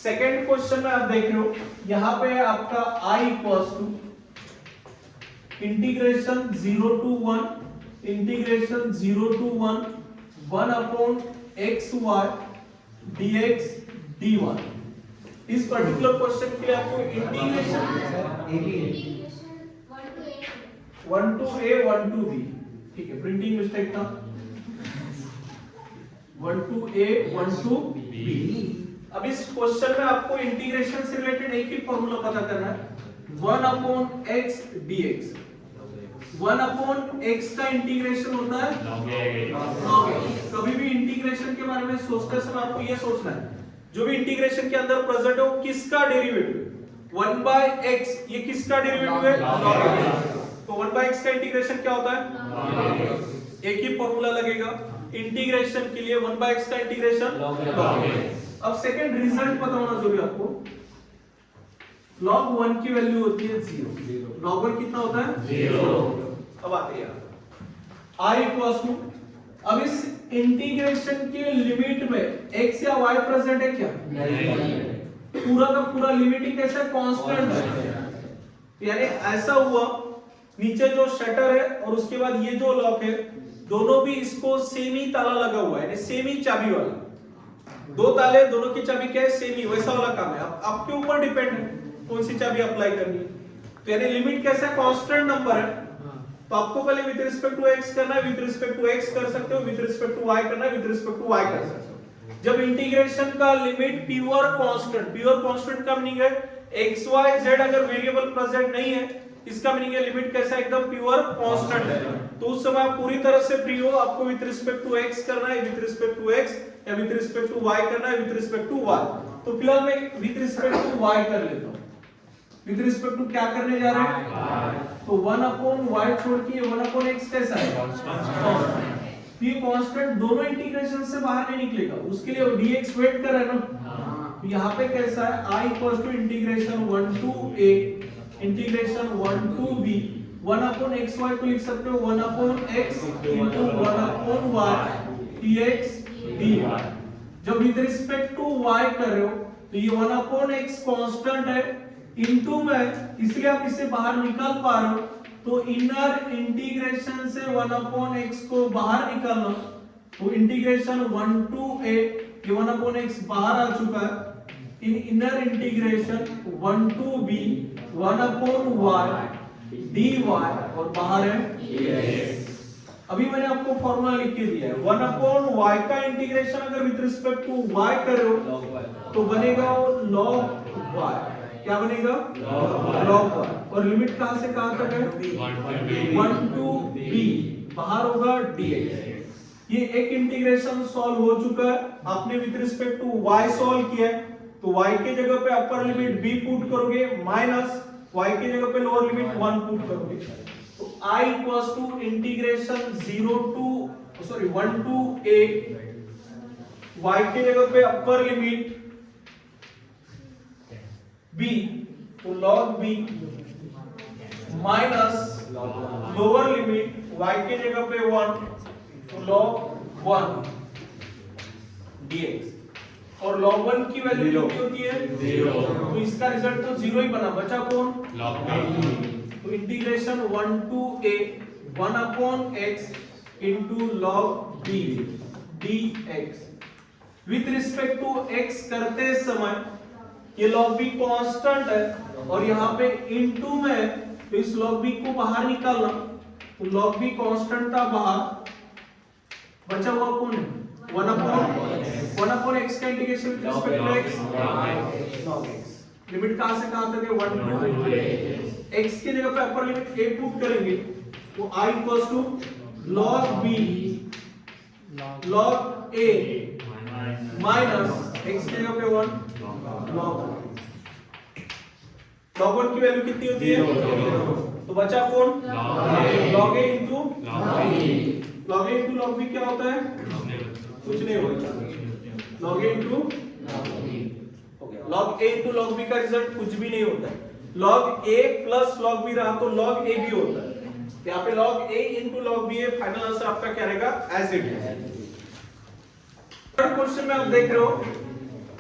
Second question में आप देख रहे हो यहां पे आपका I equals to integration 0 to 1 integration 0 to 1 upon x y dx dy। इस पर्टिकुलर क्वेश्चन के लिए आपको integration 1 to a 1 to b, ठीक है, प्रिंटिंग मिस्टेक था, 1 to a 1 to b। अब इस क्वेश्चन में आपको इंटीग्रेशन से रिलेटेड एक ही फॉर्मूला पता करना है, 1 upon x dx। 1 upon x का इंटीग्रेशन होता है log x। कभी भी इंटीग्रेशन के बारे में सोचते समय आपको यह सोचना है जो भी इंटीग्रेशन के अंदर प्रेजेंट हो किसका डेरिवेटिव, 1 by x, ये किसका डेरिवेटिव है, log x। तो 1 by x का इंटीग्रेशन क्या होता है, एक ही फॉर्मूला लगेगा इंटीग्रेशन के लिए, 1 by x का इंटीग्रेशन log x। अब सेकंड रिजल्ट पता होना जरूरी है आपको, log 1 की वैल्यू होती है 0, log 1 कितना होता है 0। अब आते हैं I इक्वल्स टू, अब इस इंटीग्रेशन के लिमिट में x या y प्रेजेंट है क्या, नहीं, पूरा का पूरा लिमिट ही कैसा कांस्टेंट है, यानी ऐसा हुआ नीचे जो शटर है और उसके बाद ये जो लॉक है दोनों भी इसको सेम ही ताला लगा हुआ है, यानी सेम ही चाबी वाला, दो ताले दोनों की चाबी क्या है सेम ही, वैसा वाला काम है। आपके ऊपर डिपेंड है कौन सी चाबी अप्लाई करनी है, तो यानी लिमिट कैसा है कांस्टेंट नंबर है, तो आपको पहले विद रिस्पेक्ट टू x करना है, विद रिस्पेक्ट टू x कर सकते हो, विद रिस्पेक्ट टू y करना है, विद रिस्पेक्ट टू y कर सकते हो। जब इंटीग्रेशन का लिमिट प्योर कांस्टेंट का मीनिंग है x y z अगर वेरिएबल प्रेजेंट नहीं है, इसका मीनिंग है लिमिट कैसा एकदम प्योर कांस्टेंट है, तो उस समय आप पूरी तरह से फ्री हो, आपको विद रिस्पेक्ट टू x करना है, विद रिस्पेक्ट टू x या विद रिस्पेक्ट टू y करना है, विद रिस्पेक्ट टू y। तो फिलहाल मैं विद रिस्पेक्ट टू y कर लेता हूं, विद रिस्पेक्ट टू क्या करने जा रहे हैं, तो 1 अपॉन y छोड़ के 1 अपॉन x कैसा है कांस्टेंट, ये कांस्टेंट दोनों इंटीग्रेशन से बाहर नहीं निकलेगा, उसके लिए dx वेट कर रहा है ना, तो यहां पे कैसा है I equals to integration 1 to a integration 1 to b, 1 upon xy को लिख सकते हो 1 upon x into 1 upon y dx dy। जब विद रिस्पेक्ट टू y कर रहे हो तो ये 1 अपॉन x कांस्टेंट है इनटू में, इसलिए आप इसे बाहर निकाल पा रहे हो, तो इनर इंटीग्रेशन से 1 अपॉन x को बाहर निकालना, तो इंटीग्रेशन 1 to a, ये 1 अपॉन x बाहर आ चुका है, इन inner integration 1 to b 1 upon y dy और बाहर है dx। अभी मैंने आपको फॉर्मूला लिख के दिया है, 1 अपॉन y का इंटीग्रेशन अगर विद रिस्पेक्ट टू y कर रहे हो तो बनेगा log y, क्या बनेगा log y, और लिमिट कहां से कहां तक है 1 to b, बाहर होगा dx। ये एक इंटीग्रेशन सॉल्व हो चुका है, आपने with respect to y solve किया है, तो y के जगह पे अपर लिमिट b पुट करोगे माइनस y के जगह पे लोअर लिमिट 1 पुट करोगे, तो I equals to integration 1 to a, y के जगह पे अपर लिमिट b, तो log b minus lower limit y के जगह पे 1, तो log 1 dx, और log 1 की वैल्यू कितनी होती है 0, तो इसका रिजल्ट तो 0 ही बना, बचा कौन log b, तो integration 1 to a 1 upon x into log b dx। With respect to x करते समय ये log b कांस्टेंट है और यहाँ पे इनटू में, तो इस log b को बाहर निकालना, तो log b कांस्टेंट था बाहर, बचा हुआ कौन है 1 अपॉन x का integration with respect to x log x। Limit कहां से कहां तक है 1 to x के जगह पे अपर लिमिट a पुट करेंगे, तो I equals to log b log a minus x के जगह पे 1 log 1 की वैल्यू कितनी होती है, तो बचा कौन log a into log b क्या होता है, कुछ नहीं होता, log a into log a into log b का रिजल्ट कुछ भी नहीं होता है, log a plus log b रहा तो log a भी होता है, यहाँ पे log a into log b है, फाइनल आंसर आपका क्या रहेगा as it is. Third question में आप देख रहे हो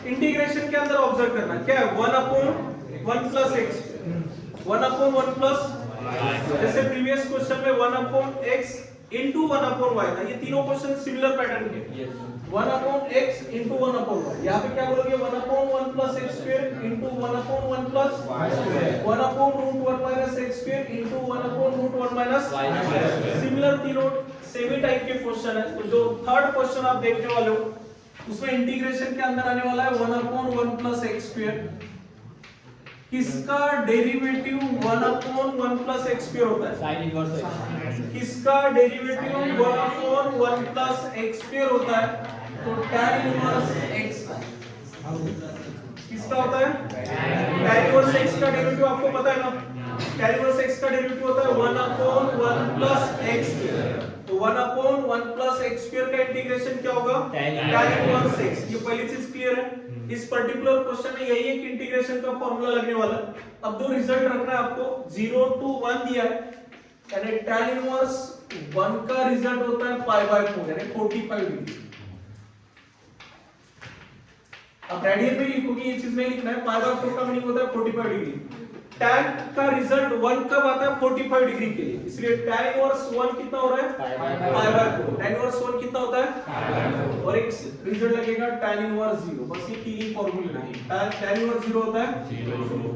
इंटीग्रेशन के अंदर ऑब्जर्व करना क्या है, 1/1 प्लस एक्स, 1/1 प्लस, जैसे प्रीवियस क्वेश्चन में 1/x इंटू 1/y था, ये तीनों क्वेश्चन सिमिलर पैटर्न के, 1/x इंटू 1/y, यहाँ पे क्या बोलोगे 1/1 plus x square into 1/1 plus y square, 1/√1 minus x square into 1/√1 minus y square. Similar तीनों सेमी टाइप के क्वेश्चन है। तो जो थर्ड क्वेश्चन आप देखने वाले हो उसमें इंटीग्रेशन के अंदर आने वाला है 1/1 प्लस एक्स स्क्वायर, किसका डेरिवेटिव 1/1 प्लस एक्स स्क्वायर होता है, साइन इनवर्स है, किसका डेरिवेटिव 1/1 प्लस एक्स स्क्वायर होता है, तो tan इनवर्स x किसका होता है, tan इनवर्स x का डेरिवेटिव आपको पता है ना, tan इनवर्स x का डेरिवेटिव होता है 1/1 प्लस x स्क्वायर, तो 1/1 प्लस एक्स स्क्वायर का इंटीग्रेशन क्या होगा, tan इनवर्स x। ये पहली चीज क्लियर है। इस पर्टिकुलर क्वेश्चन में यही एक इंटीग्रेशन का फॉर्मूला लगने वाला है। अब दो रिजल्ट रखना है आपको, 0 to 1 दिया है, यानी tan इनवर्स 1 का रिजल्ट होता है π/4 यानी 45 डिग्री। अब रेडियन में लिखोगे, ये चीज में लिखना है, π/4 का मीनिंग होता है 45 डिग्री। tan का रिजल्ट 1 कब आता है, 45 डिग्री के लिए, इसलिए tan इनवर्स 1 कितना हो रहा है, π/4। tan इनवर्स 1 कितना होता है, और एक रिजल्ट लगेगा tan इनवर्स 0। बस ये तीन ही फार्मूले हैं। tan इनवर्स 0 होता है 0,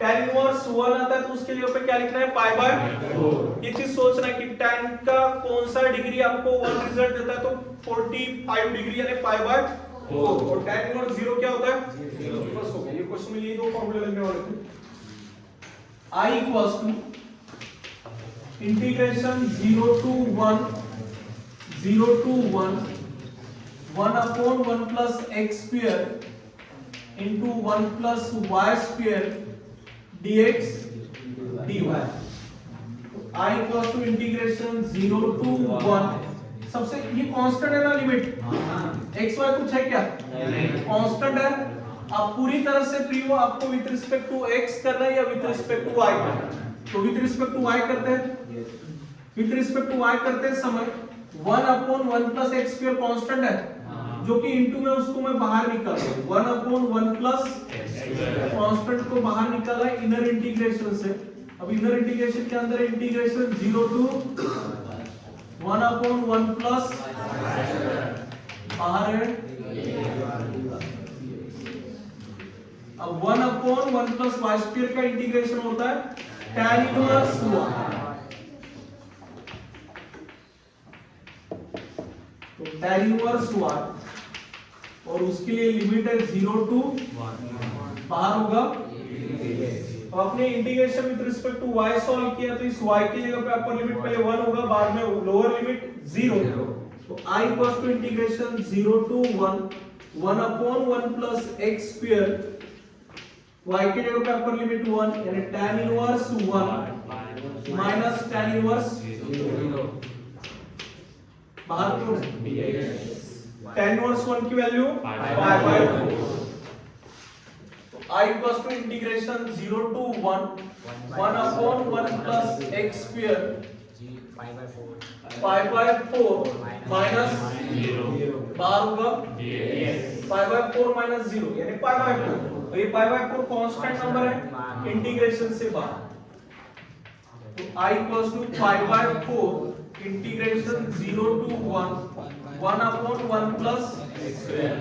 tan इनवर्स 1 आता है तो उसके लिए पे क्या लिखना है, π/4। ये चीज सोचना है कि tan का कौन सा डिग्री आपको 1 रिजल्ट देता है, तो 45 डिग्री यानी π/4, और tan इनवर्स 0 क्या होता है, 0। बस हो गया, ये क्वेश्चन में ये दो फार्मूले लगने वाले थे। I equals to integration 0 to 1 1/1 plus x square into 1 plus y square dx dy। I equals to integration 0 to 1, सबसे ये कांस्टेंट है ना, लिमिट x y कुछ है क्या, कांस्टेंट है। आप पूरी तरह से फ्री हो, आपको विद रिस्पेक्ट टू x करना है या विद रिस्पेक्ट टू y करना है, तो विद रिस्पेक्ट टू y करते हैं। विद रिस्पेक्ट टू y करते समय 1/1 प्लस x स्क्वायर कांस्टेंट है, जो कि इनटू में उसको मैं बाहर निकाल रहा हूं, 1/1 प्लस कांस्टेंट को बाहर निकाला है इनर इंटीग्रेशन से। अब इनर इंटीग्रेशन के अंदर इंटीग्रेशन 0 टू 1/1 प्लस बाहर है, अब 1/1 प्लस y स्क्वायर का इंटीग्रेशन होता है tan इनवर्स 1, तो tan इनवर्स 1, और उसके लिए लिमिट है 0 टू 1, बाहर होगा। अब आपने integration with respect to y solve किया, तो इस y की जगह पे अपर लिमिट पहले 1 होगा, बाद में लोअर लिमिट 0, तो I equals to integration 0 to 1/1 plus x square, y की जगह पे अपर लिमिट 1 यानी tan inverse 1 minus tan inverse 0, बाहर क्यों है, tan इनवर्स 1 की वैल्यू π/4, तो I equals to integration 0 to 1/1 plus x square π/4 minus 0, बाहर होगा π/4 माइनस 0 यानी π/4, तो ये π/4 कांस्टेंट नंबर है इंटीग्रेशन से बाहर, तो I equals to π/4 integration 0 to 1/1 plus x square,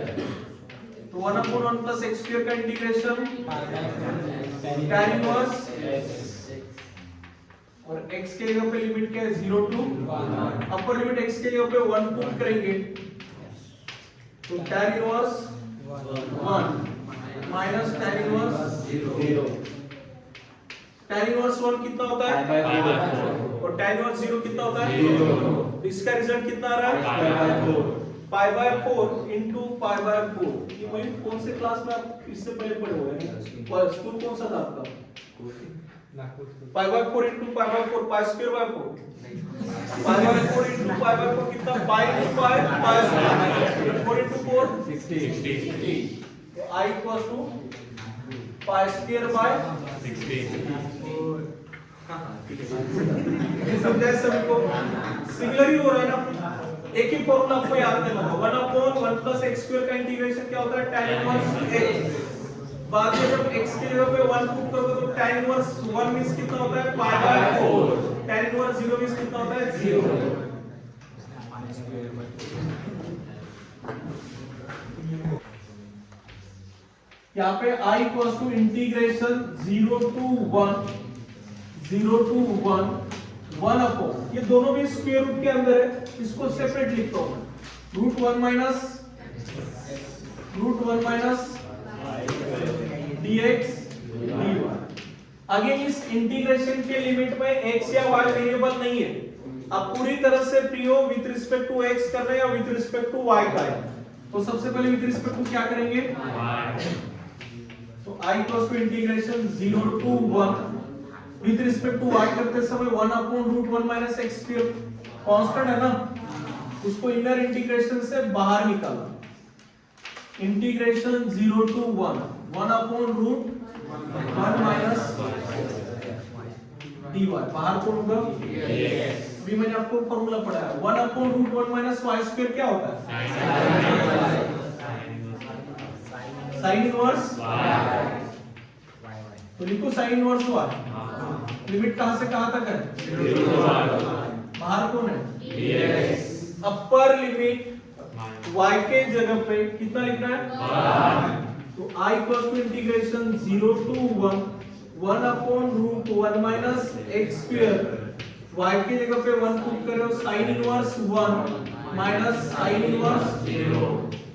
तो 1/1 प्लस x स्क्वायर का इंटीग्रेशन tan इनवर्स, और x के जगह पे लिमिट क्या है 0 टू 1, अपर लिमिट x के जगह पे 1 पुट करेंगे, तो tan inverse 1 minus tan inverse 0, tan inverse 1 कितना होता है, और tan इनवर्स 0 कितना होता है, 0, इसका रिजल्ट कितना आ रहा है, π/4 into π/4। ये वही कौन से क्लास में आप इससे पहले पढ़े हुए हैं, स्कूल कौन सा था आपका, π/4 into π/4 pi square by 4, π/4 into π/4 कितना, pi into pi, pi square, 4 into 4 60, तो I equals to pi square by 60। समझा सभी को, सिमिलर ही हो रहा है ना, एक ही फॉर्मूला आपको याद करना है, 1/1 + x² का इंटीग्रेशन क्या होता है, tan इनवर्स x। बाद में जब x की जगह पे 1 पुट करोगे तो tan इनवर्स 1 मींस कितना होता है, π/4। tan इनवर्स 0 मींस कितना होता है, 0। यहाँ पे I equals to integration 0 to 1 upon, ये दोनों भी स्क्वायर रूट के अंदर है, इसको सेपरेट लिखता हूं मैं, √1 माइनस dx dy। अगेन इस इंटीग्रेशन के लिमिट में x या y वेरिएबल नहीं है, आप पूरी तरह से फ्री हो विद रिस्पेक्ट टू x कर रहे हैं या विद रिस्पेक्ट टू y का है। तो सबसे पहले विद रिस्पेक्ट टू क्या करेंगे, तो I equals to integration 0 to 1 with respect to y करते समय 1/√1 माइनस x² कांस्टेंट है ना, उसको इनर इंटीग्रेशन से बाहर निकालना, इंटीग्रेशन 0 to 1/√1 माइनस dy, बाहर कौन होगा, अभी मैंने आपको फॉर्मूला पढ़ाया 1/√1 माइनस y² क्या होता है, साइन इनवर्स, तो लिखो साइन इनवर्स y। लिमिट कहां से कहां तक है, बाहर कौन है, अपर लिमिट y के जगह पे कितना लिखना है, तो I equals to integration 0 to 1/√1 minus x², y की जगह पे 1 पुट कर रहे हो, sine inverse 1 minus sine inverse 0,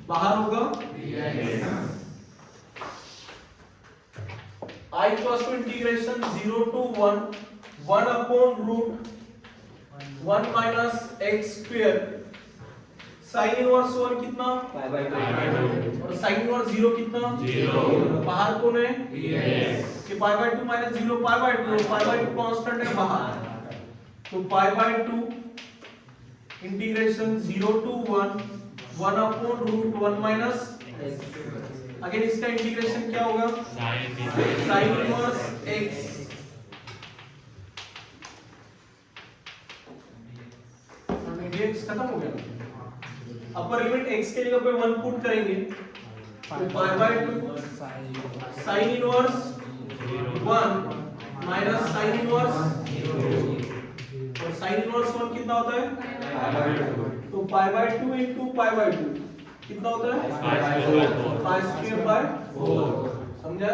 बाहर होगा I equals to integration 0 to 1/√1 minus x², sine inverse 1 कितना, और साइन इनवर्स 0 कितना, 0, बाहर कौन है, कि π/2 माइनस 0 π/2 कांस्टेंट है बाहर, तो π/2 इंटीग्रेशन 0 to 1/√1 माइनस, अगेन इसका इंटीग्रेशन क्या होगा, साइन इनवर्स x, dx खत्म हो गया। अपर लिमिट x के जगह पे 1 पुट करेंगे, तो π/2 sine inverse 1 minus sine inverse 0, और साइन इनवर्स 1 कितना होता है, तो π/2 into π/2 कितना होता है, π²/4, समझा।